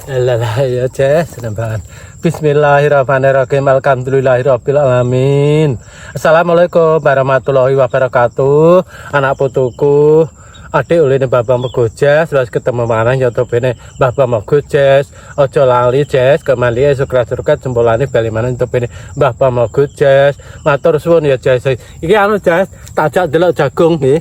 Lah ya Jess, nambahan. Bismillahirrahmanirrahim. Alhamdulillahirabbil alamin. Assalamualaikum warahmatullahi wabarakatuh. Anak putuku, adik uline Bapak Mego Jess, terus ketemu maneh YouTube-ne Bapak Mego Jess. Aja lali Jess, kemali suka-suka jempolane bali maneh YouTube-ne Bapak Mego Jess. Matur suwun ya Jess. Iki anu Jess, tajak delok jagung nggih.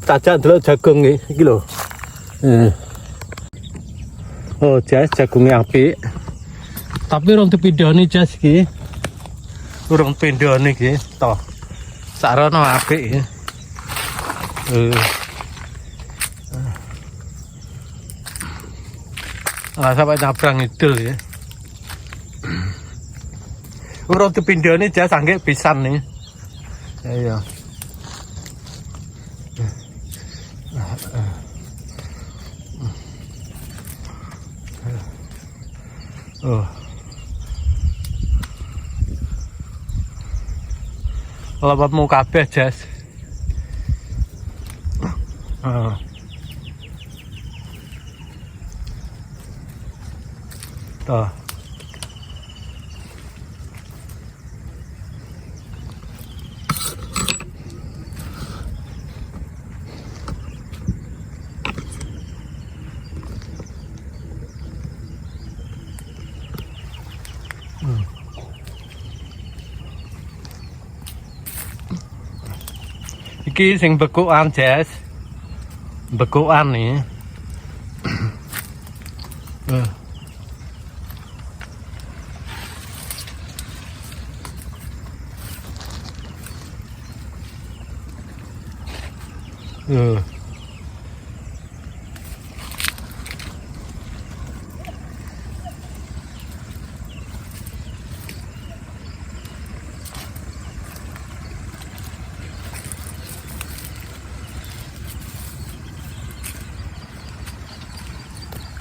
Tajak delok jagung nggih, iki lho. Oh Jess, jagungnya apik. Tapi urung dipindhoni Jess iki. Urung pindhoni iki, toh. Sarono apik iki. Sampai nyabrang idul ya. Urung dipindhoni Jess angge pisan nih. Iya. Oh. Lewatmu kabeh Jess. Tuh. Iki sing bekukan Jess, bekukan nih.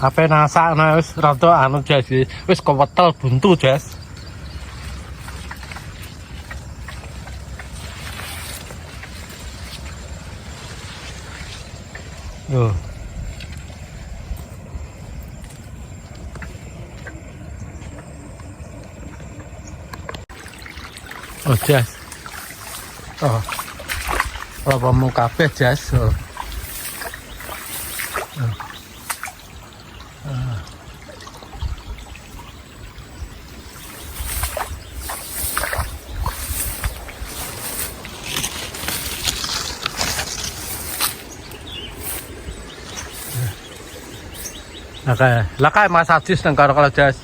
Apa nasakna wis rada anu Jess, wis kewetel buntu Jess. Oh Jess. Oh. Apa mau kabeh Jess. Oh. Oke, lakai Mas Ajis nang karo kalau Jess.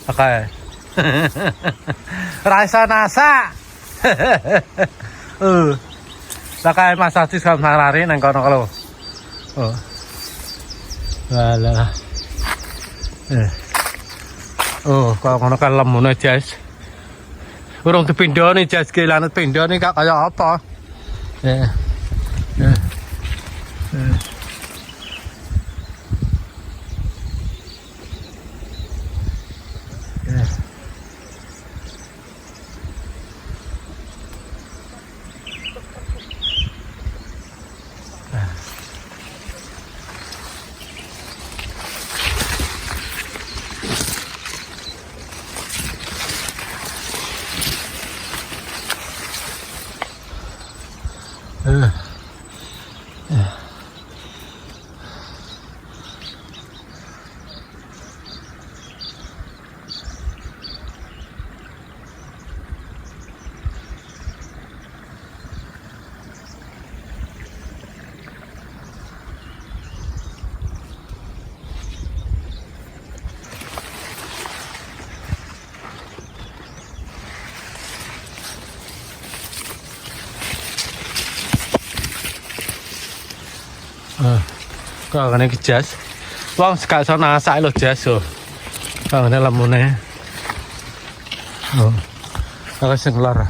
Oke. Rasa nasa. Lakai Mas Ajis kan sarari nang kono kalau. Oh. Walah. Oh, kalau ngono kan lemune Jess. Urung dipindhoni Jess ki lan pindhoni kak kaya apa? Kau kena Jess, wong gak iso nasak lho Jess oh. Kau kena lemune. Oh. Kalau sing lara.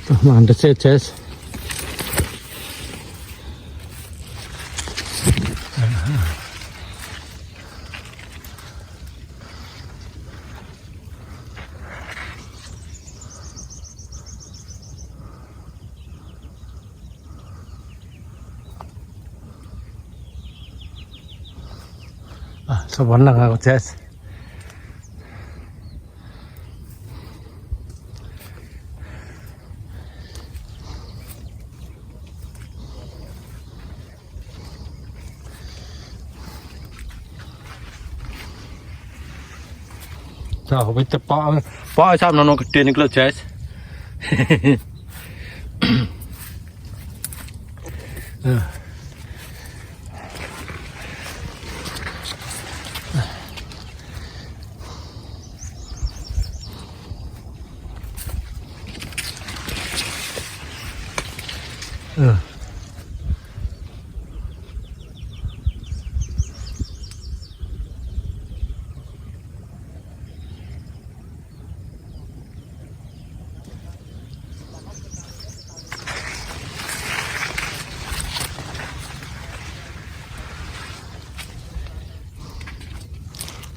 Mandes ya, Jess. Sebenang aku, Jess. Sao bây giờ bỏ sao nó gede nih lo, Jess.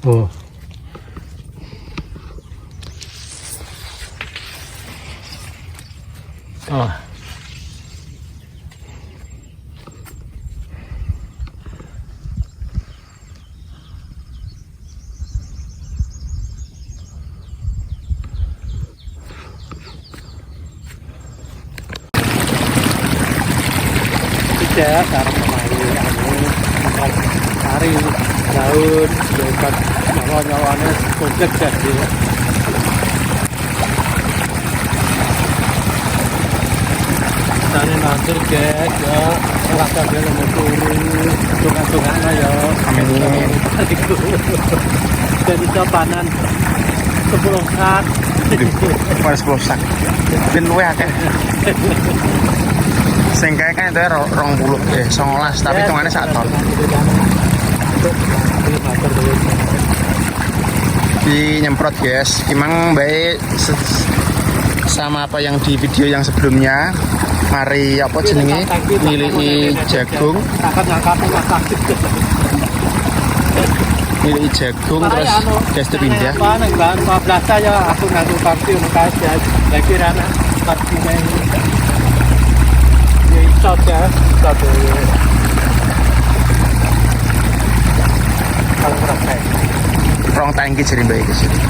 Oh. Oh. Ya, cara pemain hari daun dekat nyawa-nyawane kompleks ya dia. Tadi nanti guys ya, rasa dia mau turun, tungan-tungan ya. Amin. Jadi cobanan 10 sak. Pas 10 sak. Ben luwe akeh. Sing kae kan itu 19 tapi hitungannya 1 ton. Di nyemprot guys, memang baik sama apa yang di video yang sebelumnya. Mari apa jenenge milih jagung. Milih jagung terus gas pindah. Ya aku ngadu parti makasih ya kira anak parti ini. Ya satu. Kalau merasa Rong tangki jadi baik ke sini.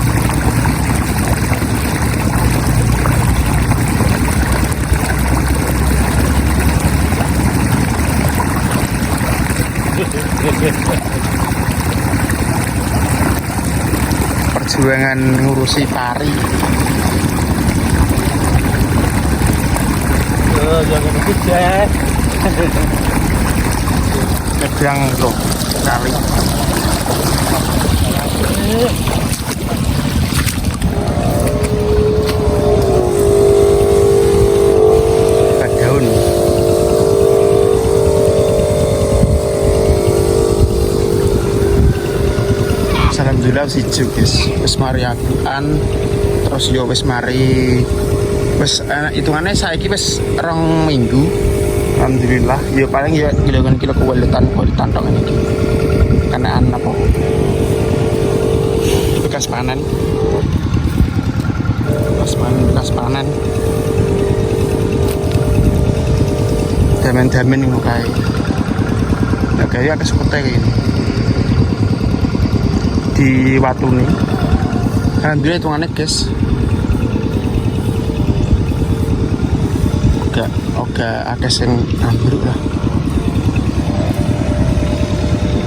Perjuangan ngurusi pari. Jangan hujan. Kedang tuh kali. Daun. Alhamdulillah siju guys. Wis mari aduan terus yo wis mari wis hitungannya saiki wis 2 minggu. Alhamdulillah ya paling ya kilo kualitan tok ini. Karena apa? Bekas panen. Damen-damen ini kayak nah kayak ada seperti ini di watu nih. Alhamdulillah hitungannya guys Oga ada yang ambruk lah.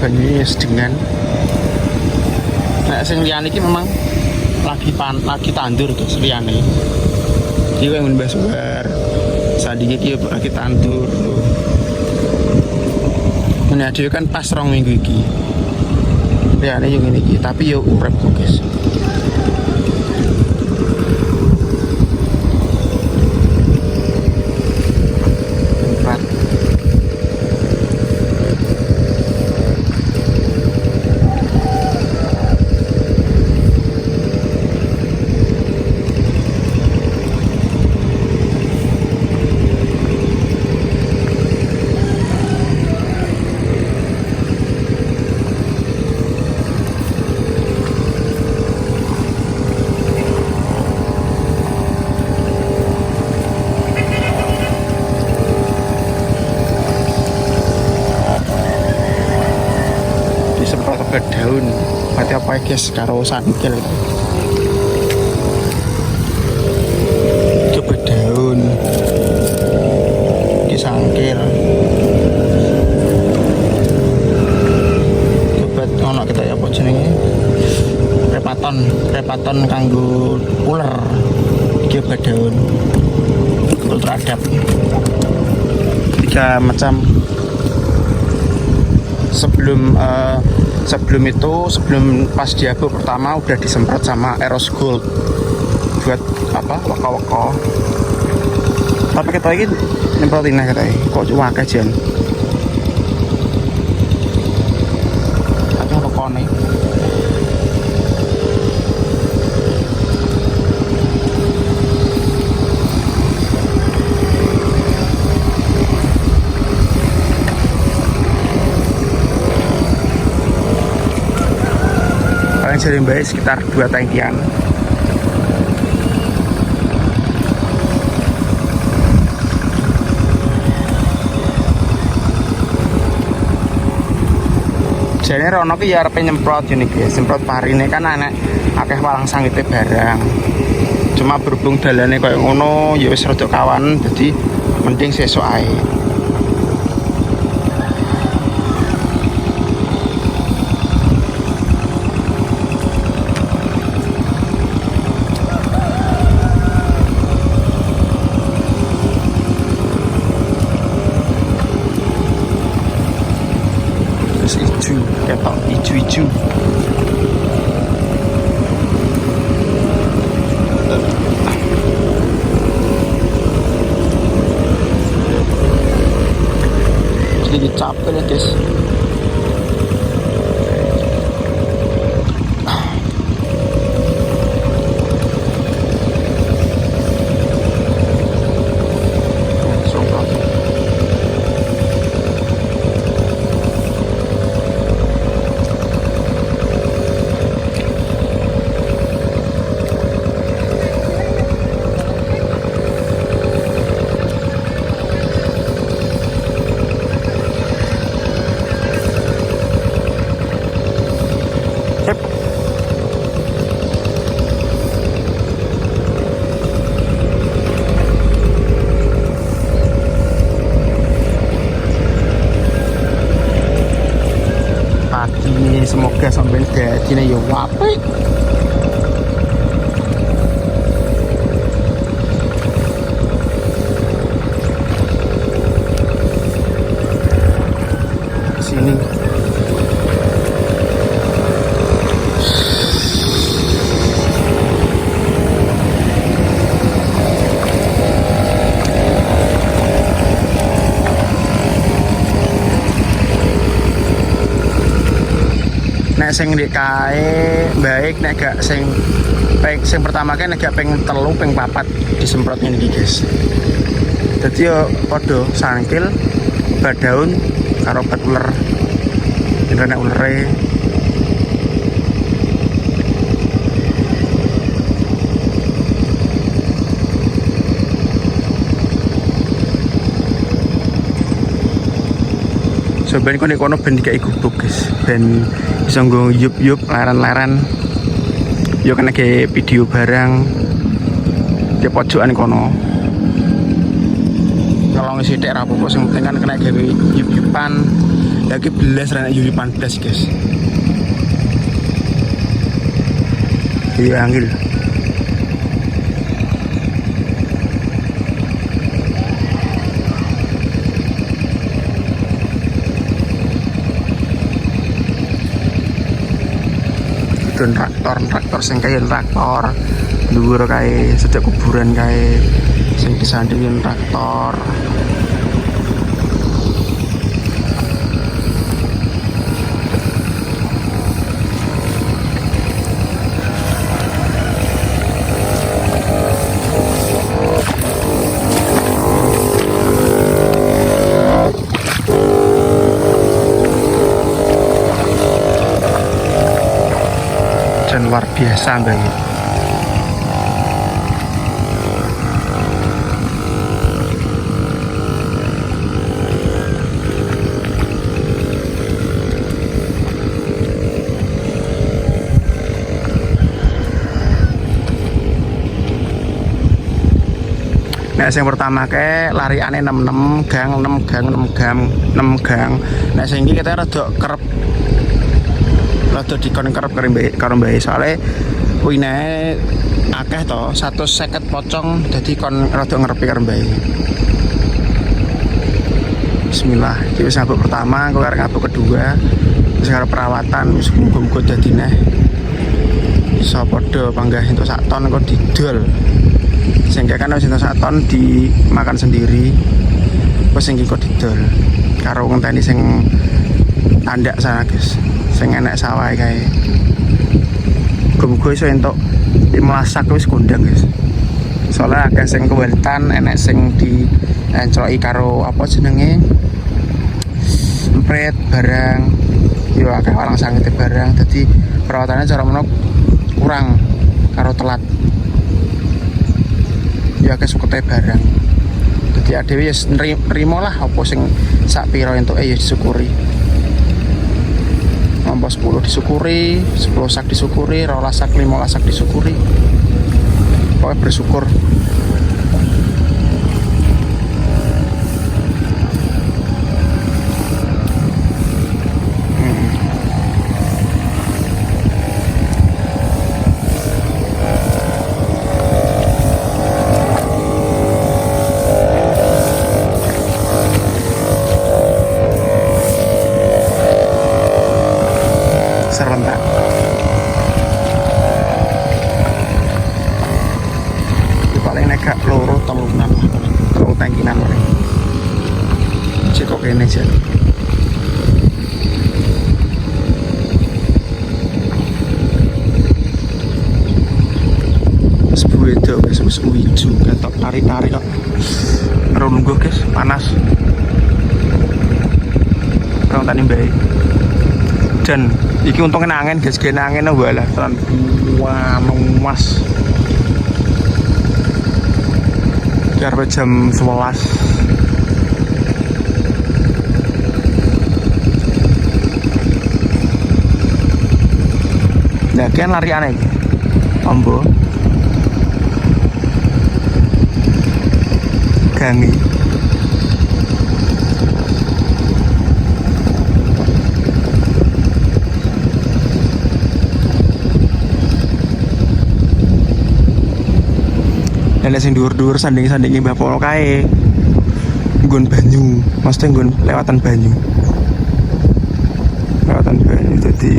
Banyu sedengan. Nah, sing liyane iki memang lagi tandur guys liyane. Iki yang mbah-mbah sadiki iki lagi tandur. Meneh dhewe kan pas 2 minggu iki. Liyane yo ngene iki, tapi yo urip guys. apa guys karo sangkil. Coba daun di sangkil. Coba ono kita ya apa jenenge? Repaton kanggo uler. Iki obat daun untuk teradap. 3 macam. Sebelum pas diabuk pertama udah disemprot sama Eros Gold buat apa waka-waka. Tapi kita ini nyemprotin aja katanya kok cuma kajian atau wakone. Paling sering baik sekitar 2 tangkian. Jadi Rono ki ya arep nyemprot ini guys, semprot parine kan anak akeh walang sangite barang. Cuma berhubung dalane koyo ngono ya wis rada kawan, jadi mending sesuk ae. Ijo, ketok ijo-ijo. Jadi capek ya guys. Semoga sampai gajinya ya apik. Sini nek sing ndek kae baik, nek gak sing pertama kan nek gak ping 3 ping 4 disemprot ngene iki guys. Dadi yo padha sangkil, obat daun karo obat uler. Nek nek ulere ben kok nek kono ben dikai gubuk guys, ben bisa nggo yup-yup laran-laran. Yo kena ke video barang di pojokan kono. Kalau ngisithik ra apa-apa, sing penting kan kena gawe yup-yupan. Ya ki belas ra yup-yupan belas guys. Iya anggil. Traktor sing kaya traktor dhuwur kae sejak kuburan kae sing disandingin traktor. Luar biasa mbak. Nek sing pertama ke lariane 66 gang, 6 gang, 6 gang, 6 gang. Nek sing iki kita rada kerep. Rada dikon kerep karo mbae soalnya kuine akeh to, 150 pocong dadi kon rada ngerepi karo mbae. Bismillah, iki wis ngabuk pertama, aku arep ngabuk kedua. Wis karo perawatan, wis muga-muga dadi neh iso padha panggah entuk sak ton kok didol. Sing kan wis entuk sak ton dimakan sendiri. Wis sing kok didol. Karo ngenteni sing tandak sana, guys. Sing enek sawah kae. Muga-muga iso entuk 15 sak wis kondang, guys. Soalnya akeh sing kewalitan, enek sing diencloki karo apa jenenge? Empret barang. Yo akeh orang sangite barang. Dadi perawatannya cara menok kurang karo telat. Ya akeh sukete barang. Dadi adewe ya nrimo lah apa sing sak pira entuke ya disyukuri. Nomor 10 disyukuri, 10 sak disyukuri, 12 sak, 15 sak disyukuri. Pokoknya bersyukur. Serentak. Itu paling negak loro telunan lah, kalau tangkinan paling. Cek kok kene sih. Sebuah itu guys, sebuah hijau, ketok tarik-tarik kok. Baru nunggu guys, panas. Kalau tani baik. Dan iki untungnya angin guys, gini anginnya walah tenan wah mas biar jam 11. Nah kian lari aneh ombo gangi dan sing dhuwur-dhuwur sanding-sandinge Mbah Polo kae nggon banyu, maksudnya nggon lewatan banyu jadi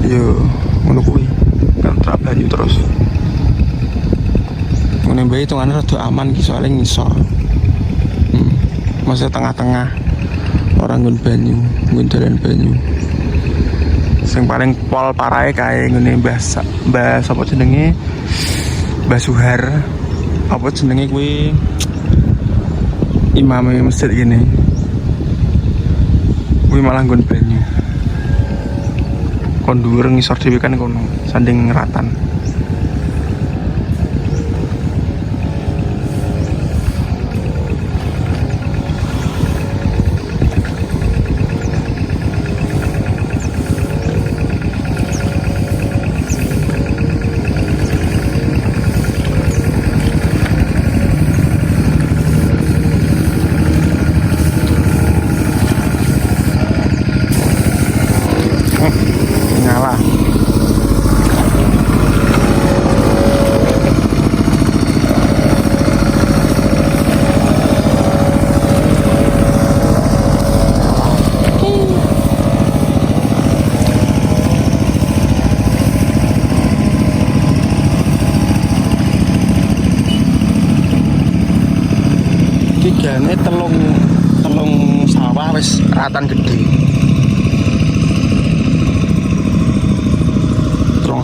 yo ngono kuwi kan trap banyu terus ngene bae hitungane rada aman iki soalnya ngisor maksudnya tengah-tengah orang nggon banyu, nggon dalan banyu sing paling pol parahe kae ngene Mbah sapa jenenge Mbah Suhar apa jenenge kuwi imame masjid gini kuwi malah nggon banyu kon dhuwur ngisor dhewe kan kono sanding ngeratan. Nyala. Tigane telung sawah wis ratan gede.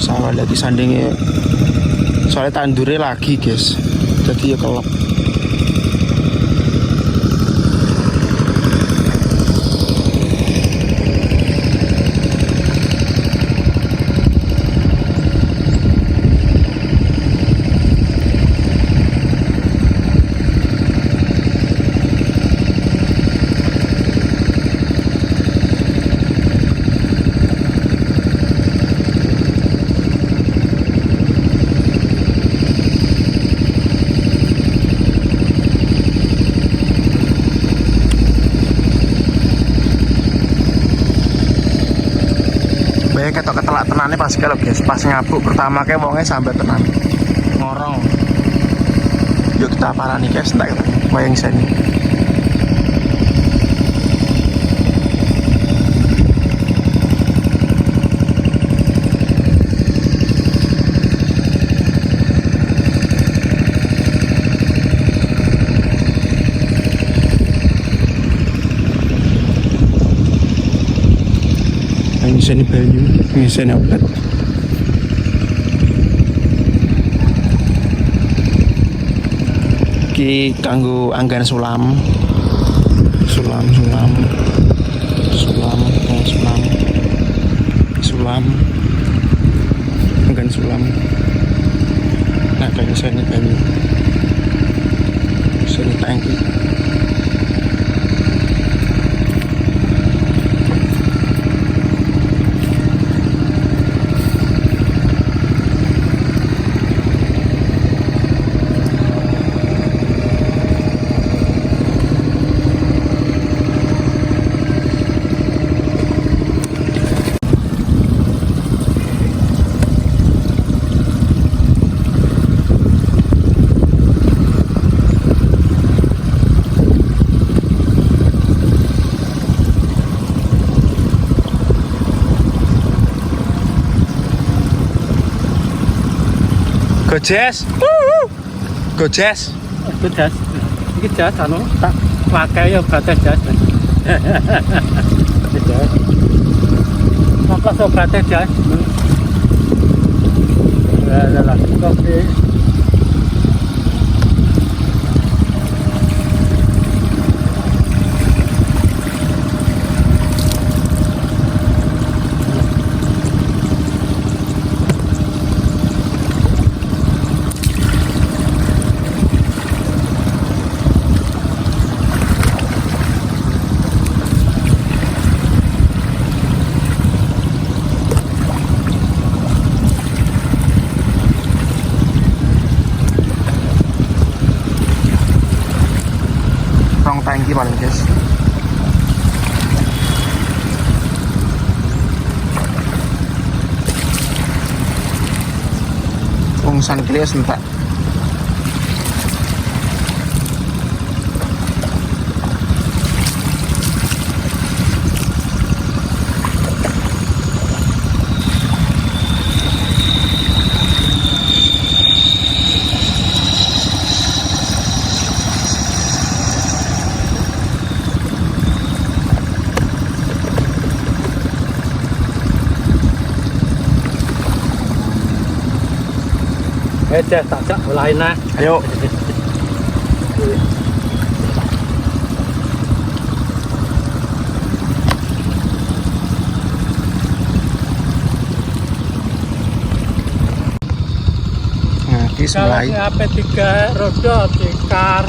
Sawah lagi sandingnya soalnya tandure lagi guys jadi ya kelep wonge ketok ketelak tenane pas ke lho guys. Pas ngabuk pertama ke wonge sambat tenan. Ngorong. Yuk kita parani guys, entak wayang seni. Ngiseni banyu, ngiseni obat. Ki kanggo anggan sulam. Sulam. Anggan sulam. Nah, kayak ngiseni banyu. Ngiseni tangki. Gojes. Gojes. Itu jas. Iki jas anu tak pakai ya batas jas. Jas. Maka sobrate jas. Ya lah, kopi. Tangki paling guys. Ungsan kalian sentak. Jas tak lain nah. Ayo. Nah, kis mulai. Kalau apa 3 roda tikar.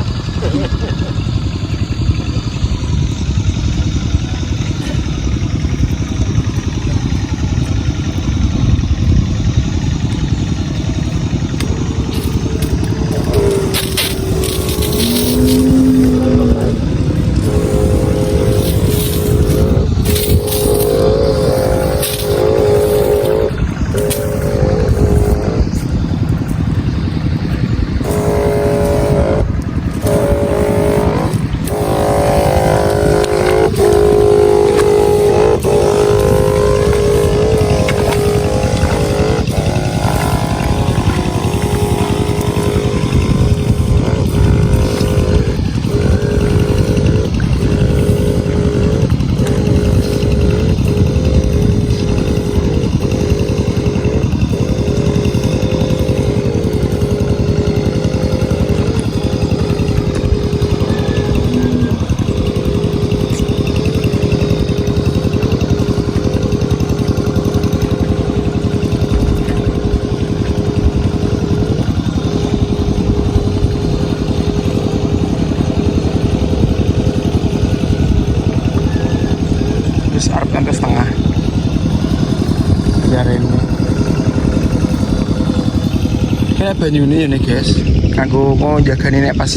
Kayak banyu ini nih guys, aku mau jaga nek pas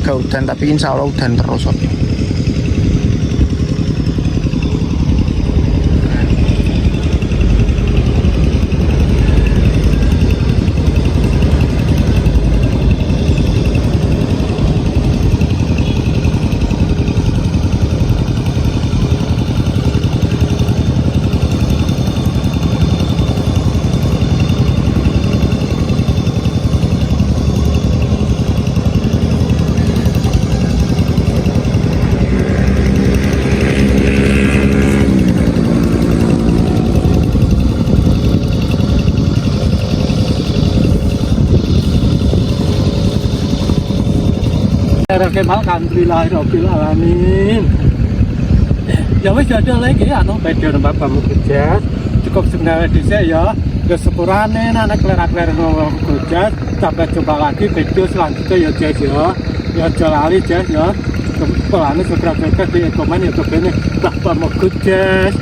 ke hutan, tapi insya Allah hutan terus. Alhamdulillahirabbil alamin. Ya wis ada lagi anu video Bapakmu Gujas. Cukup sebenarnya dhisik ya. Ya sepurane anak klerak-klerak ngomong Gujas. Sampai jumpa lagi video selanjutnya ya Jas ya. Ya aja lali Jas ya. Pelane subscribe di komen YouTube ini Bapakmu Gujas.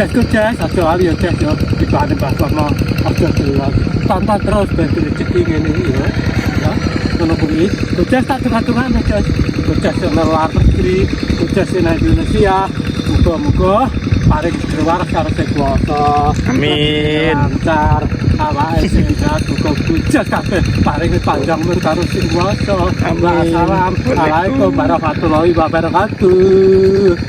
Jas aja lali ya Jas ya. Iklan Bapakmu aja dulu. Tonton terus ben rezeki ngene ya. Ya. Ngono kuwi. Gujas tak tengah-tengah Jas. Gujas yang luar negeri, Gujas yang Indonesia. Muga-muga paling keluar karo sing kuwasa. Amin. Lancar awake sehat muga Gujas kabeh paling panjang umur karo sing kuwasa. Amin. Assalamualaikum warahmatullahi wabarakatuh.